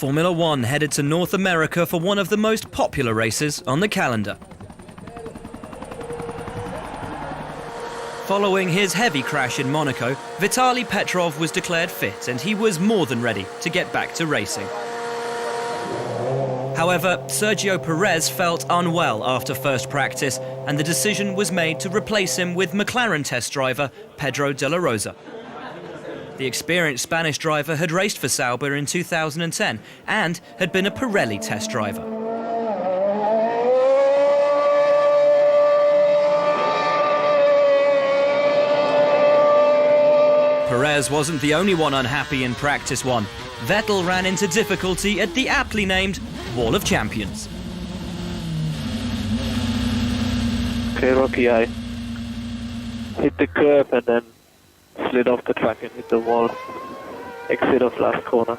Formula One headed to North America for one of the most popular races on the calendar. Following his heavy crash in Monaco, Vitaly Petrov was declared fit and he was more than ready to get back to racing. However, Sergio Perez felt unwell after first practice and the decision was made to replace him with McLaren test driver Pedro de la Rosa. The experienced Spanish driver had raced for Sauber in 2010 and had been a Pirelli test driver. Perez wasn't the only one unhappy in practice one. Vettel ran into difficulty at the aptly named Wall of Champions. Okay, Rocky, I hit the curb and then slid off the track and hit the wall. Exit of last corner.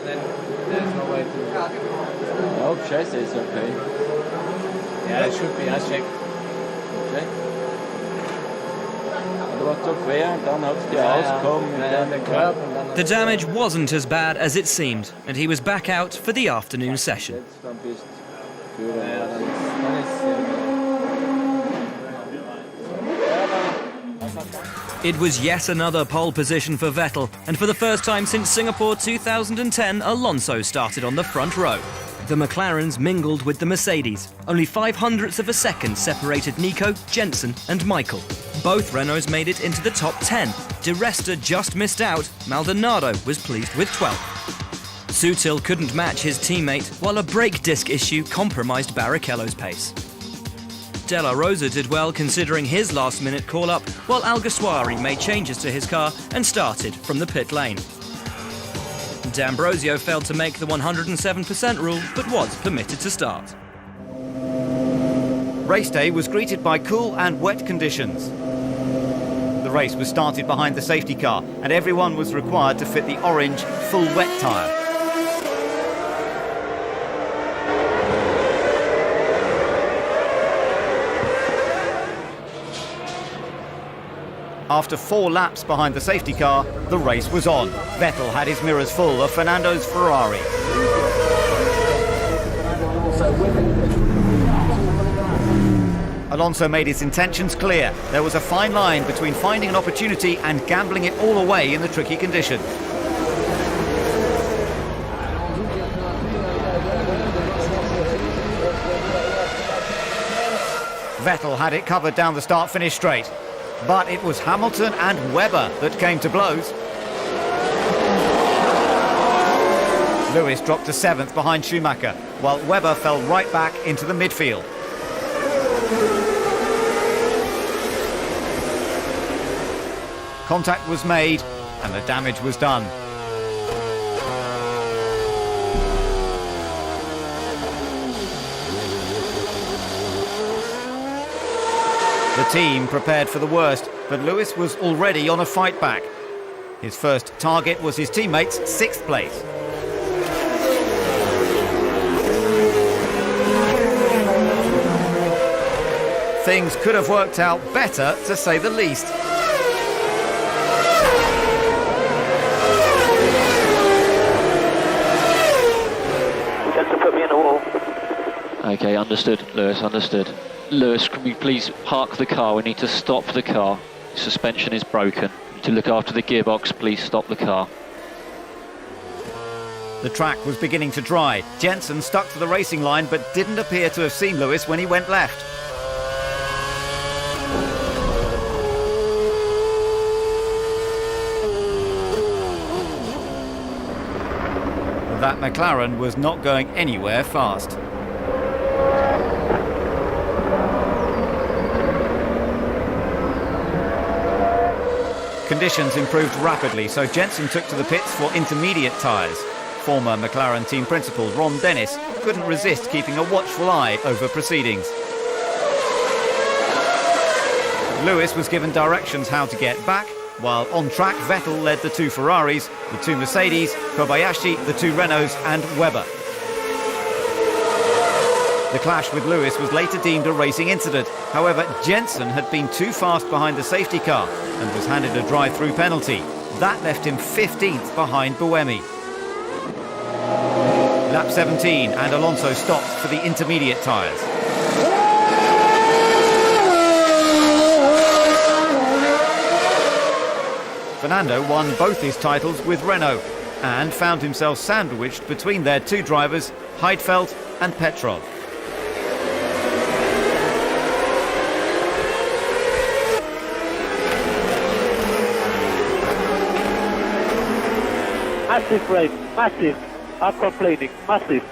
Then there's no way to... I hope chassis is okay. Yeah, it should be. I checked. Okay. The damage wasn't as bad as it seemed, and he was back out for the afternoon session. It was yet another pole position for Vettel, and for the first time since Singapore 2010, Alonso started on the front row. The McLarens mingled with the Mercedes. Only 0.05 of a second separated Nico, Jensen and Michael. Both Renaults made it into the top 10. Di Resta just missed out. Maldonado was pleased with 12th. Sutil couldn't match his teammate, while a brake disc issue compromised Barrichello's pace. De La Rosa did well considering his last-minute call-up, while Alguersuari made changes to his car and started from the pit lane. D'Ambrosio failed to make the 107% rule, but was permitted to start. Race day was greeted by cool and wet conditions. The race was started behind the safety car, and everyone was required to fit the orange full wet tyre. After 4 laps behind the safety car, the race was on. Vettel had his mirrors full of Fernando's Ferrari. Alonso made his intentions clear. There was a fine line between finding an opportunity and gambling it all away in the tricky conditions. Vettel had it covered down the start-finish straight. But it was Hamilton and Webber that came to blows. Lewis dropped to 7th behind Schumacher, while Webber fell right back into the midfield. Contact was made and the damage was done. The team prepared for the worst, but Lewis was already on a fight back. His first target was his teammate's 6th place. Things could have worked out better, to say the least. Just to put me in the wall. Okay, understood, Lewis, understood. Lewis, can we please park the car? We need to stop the car. Suspension is broken. We need to look after the gearbox. Please stop the car. The track was beginning to dry. Jensen stuck to the racing line but didn't appear to have seen Lewis when he went left. That McLaren was not going anywhere fast. Conditions improved rapidly, so Jensen took to the pits for intermediate tyres. Former McLaren team principal Ron Dennis couldn't resist keeping a watchful eye over proceedings. Lewis was given directions how to get back, while on track Vettel led the 2 Ferraris, the 2 Mercedes, Kobayashi, the 2 Renaults and Webber. The clash with Lewis was later deemed a racing incident. However, Jensen had been too fast behind the safety car and was handed a drive-through penalty. That left him 15th behind Buemi. Lap 17 and Alonso stopped for the intermediate tyres. Fernando won both his titles with Renault and found himself sandwiched between their two drivers, Heidfeld and Petrov. Massive race, massive. I'm complaining, massive.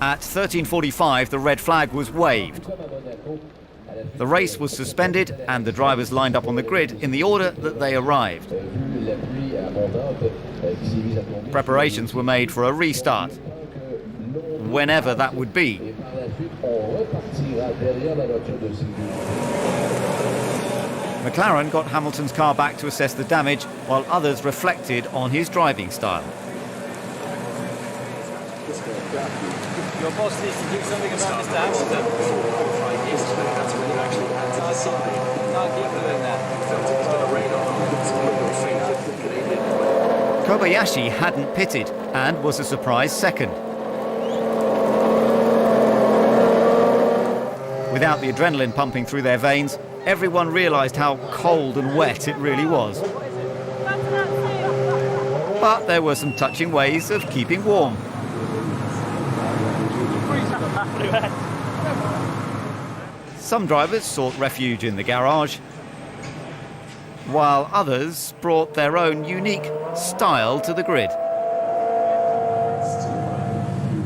At 13:45, the red flag was waved. The race was suspended and the drivers lined up on the grid in the order that they arrived. Preparations were made for a restart, whenever that would be. McLaren got Hamilton's car back to assess the damage, while others reflected on his driving style. Your boss needs to do something about Mr. Hamilton. Can't keep doing that. Kobayashi hadn't pitted and was a surprise second. Without the adrenaline pumping through their veins, everyone realised how cold and wet it really was. But there were some touching ways of keeping warm. Some drivers sought refuge in the garage, while others brought their own unique style to the grid.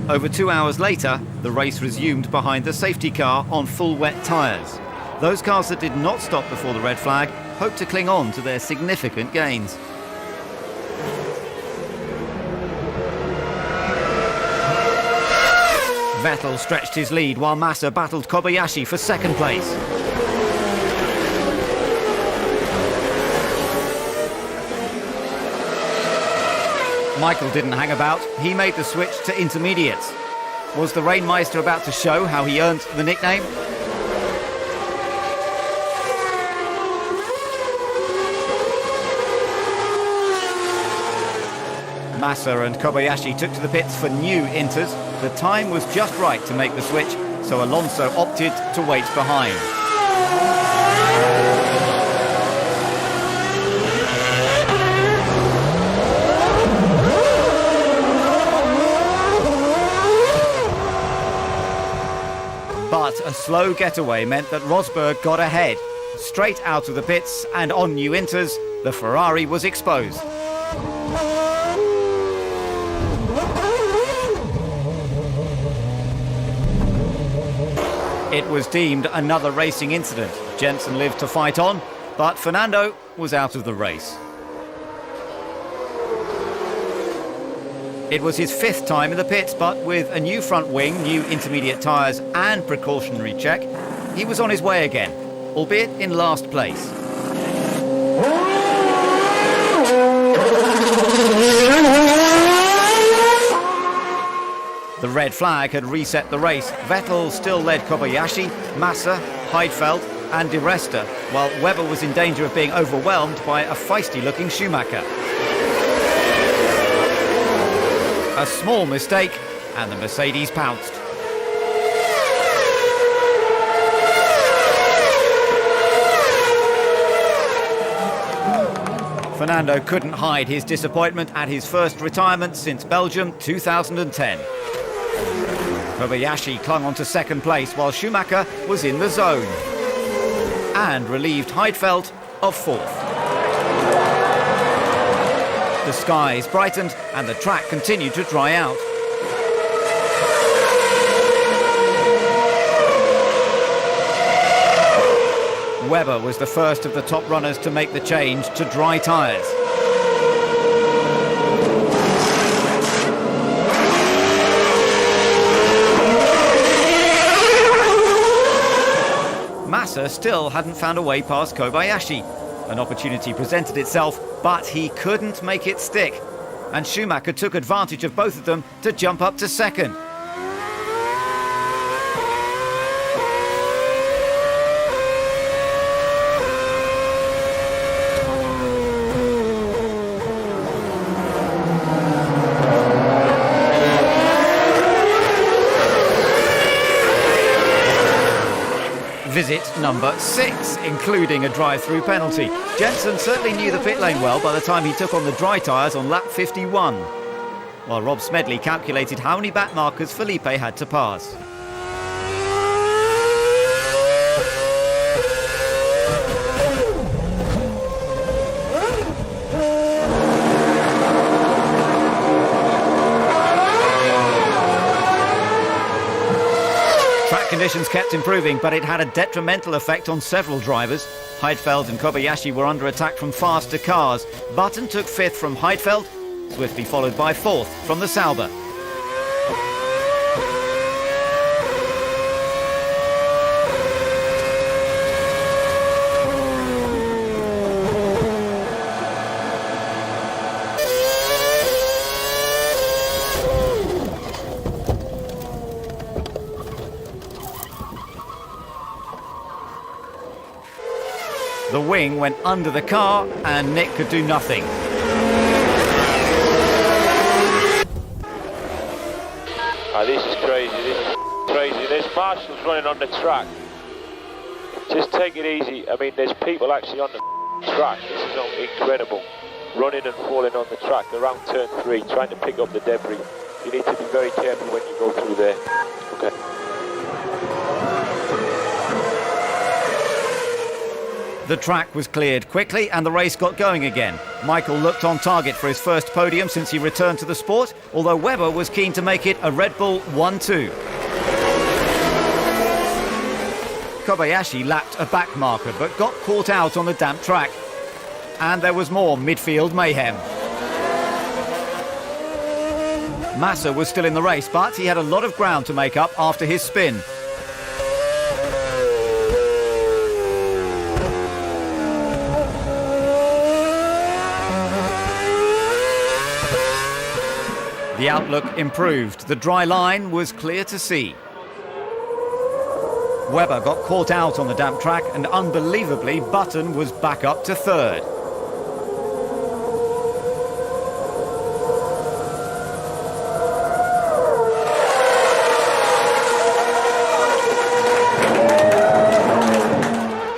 Over 2 hours later, the race resumed behind the safety car on full wet tyres. Those cars that did not stop before the red flag hoped to cling on to their significant gains. Vettel stretched his lead while Massa battled Kobayashi for second place. Michael didn't hang about. He made the switch to intermediates. Was the Rainmeister about to show how he earned the nickname? Massa and Kobayashi took to the pits for new inters. The time was just right to make the switch, so Alonso opted to wait behind. But a slow getaway meant that Rosberg got ahead. Straight out of the pits and on new inters, the Ferrari was exposed. It was deemed another racing incident. Jensen lived to fight on, but Fernando was out of the race. It was his 5th time in the pits, but with a new front wing, new intermediate tyres and precautionary check, he was on his way again, albeit in last place. The red flag had reset the race. Vettel still led Kobayashi, Massa, Heidfeld and Di Resta, while Webber was in danger of being overwhelmed by a feisty-looking Schumacher. A small mistake and the Mercedes pounced. Fernando couldn't hide his disappointment at his first retirement since Belgium 2010. Kobayashi clung on to second place while Schumacher was in the zone and relieved Heidfeld of 4th. The skies brightened and the track continued to dry out. Webber was the first of the top runners to make the change to dry tyres. Massa still hadn't found a way past Kobayashi. An opportunity presented itself, but he couldn't make it stick. And Schumacher took advantage of both of them to jump up to second. Visit number 6, including a drive-through penalty. Jenson certainly knew the pit lane well by the time he took on the dry tyres on lap 51, while Rob Smedley calculated how many back markers Felipe had to pass. Conditions kept improving, but it had a detrimental effect on several drivers. Heidfeld and Kobayashi were under attack from faster cars. Button took 5th from Heidfeld, swiftly followed by 4th from the Sauber. The wing went under the car and Nick could do nothing. Oh, this is crazy, crazy. There's marshals running on the track. Just take it easy. I mean, there's people actually on the track. This is incredible. Running and falling on the track around turn 3, trying to pick up the debris. You need to be very careful when you go through there. Okay. The track was cleared quickly and the race got going again. Michael looked on target for his first podium since he returned to the sport, although Webber was keen to make it a Red Bull 1-2. Kobayashi lapped a back marker but got caught out on the damp track. And there was more midfield mayhem. Massa was still in the race, but he had a lot of ground to make up after his spin. The outlook improved. The dry line was clear to see. Webber got caught out on the damp track and unbelievably Button was back up to 3rd.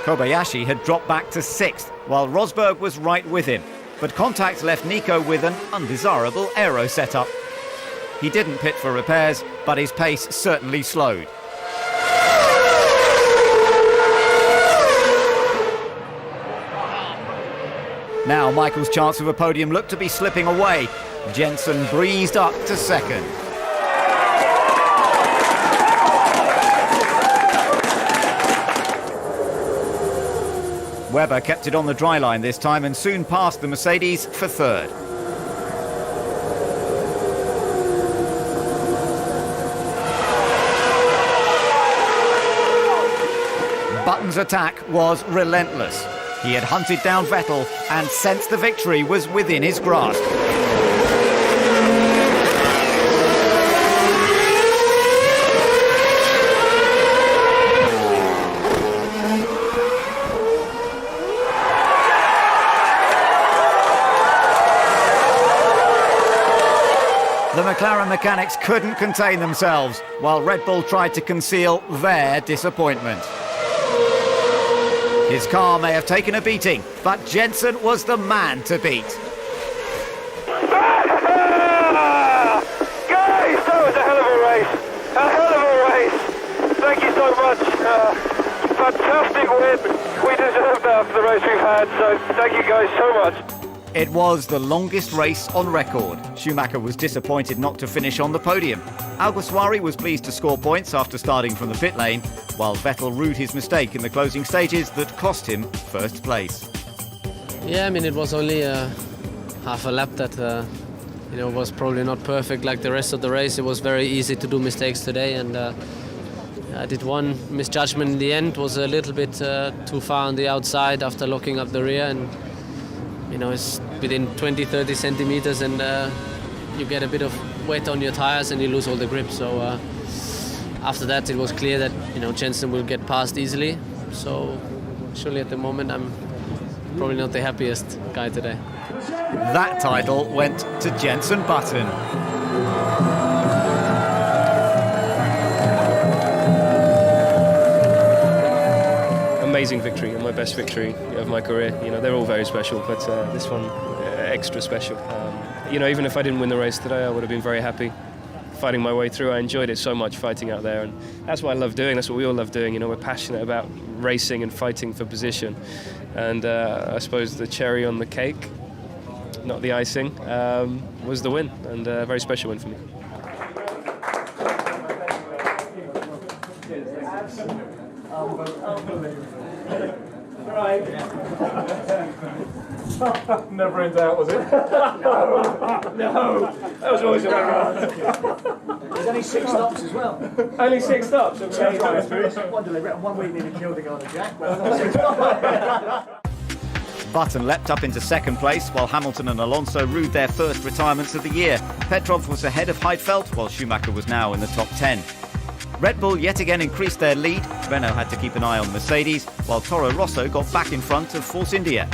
Kobayashi had dropped back to 6th, while Rosberg was right with him. But contact left Nico with an undesirable aero setup. He didn't pit for repairs, but his pace certainly slowed. Now Michael's chance of a podium looked to be slipping away. Jenson breezed up to 2nd. Webber kept it on the dry line this time and soon passed the Mercedes for 3rd. Button's attack was relentless. He had hunted down Vettel and sensed the victory was within his grasp. The McLaren mechanics couldn't contain themselves, while Red Bull tried to conceal their disappointment. His car may have taken a beating, but Jenson was the man to beat. Guys, that was a hell of a race. A hell of a race. Thank you so much. Fantastic win. We deserved that after the race we've had, so thank you guys so much. It was the longest race on record. Schumacher was disappointed not to finish on the podium. Alguersuari was pleased to score points after starting from the pit lane, while Vettel rued his mistake in the closing stages that cost him first place. Yeah, I mean, it was only half a lap that was probably not perfect like the rest of the race. It was very easy to do mistakes today, and I did one misjudgment in the end, was a little bit too far on the outside after locking up the rear, and you know, it's within 20-30 centimeters, and you get a bit of wet on your tires and you lose all the grip. So after that it was clear that, you know, Jensen will get past easily. So surely at the moment I'm probably not the happiest guy today. That title went to Jensen Button. Amazing victory, and my best victory of my career. You know, they're all very special, but this one extra special. You know, even if I didn't win the race today, I would have been very happy fighting my way through. I enjoyed it so much fighting out there, and that's what I love doing. That's what we all love doing. You know, we're passionate about racing and fighting for position. And I suppose the cherry on the cake, not the icing, was the win, and a very special win for me. Never in doubt, was it? No, that was always a There's only 6 stops as well. Only 6 stops. One delivery, and 1 week nearly killed the guy on the jack. But Button leapt up into second place, while Hamilton and Alonso rued their first retirements of the year. Petrov was ahead of Heidfeld, while Schumacher was now in the top 10. Red Bull yet again increased their lead. Renault had to keep an eye on Mercedes, while Toro Rosso got back in front of Force India.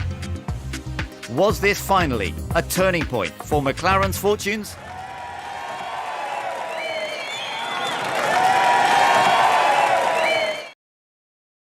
Was this finally a turning point for McLaren's fortunes?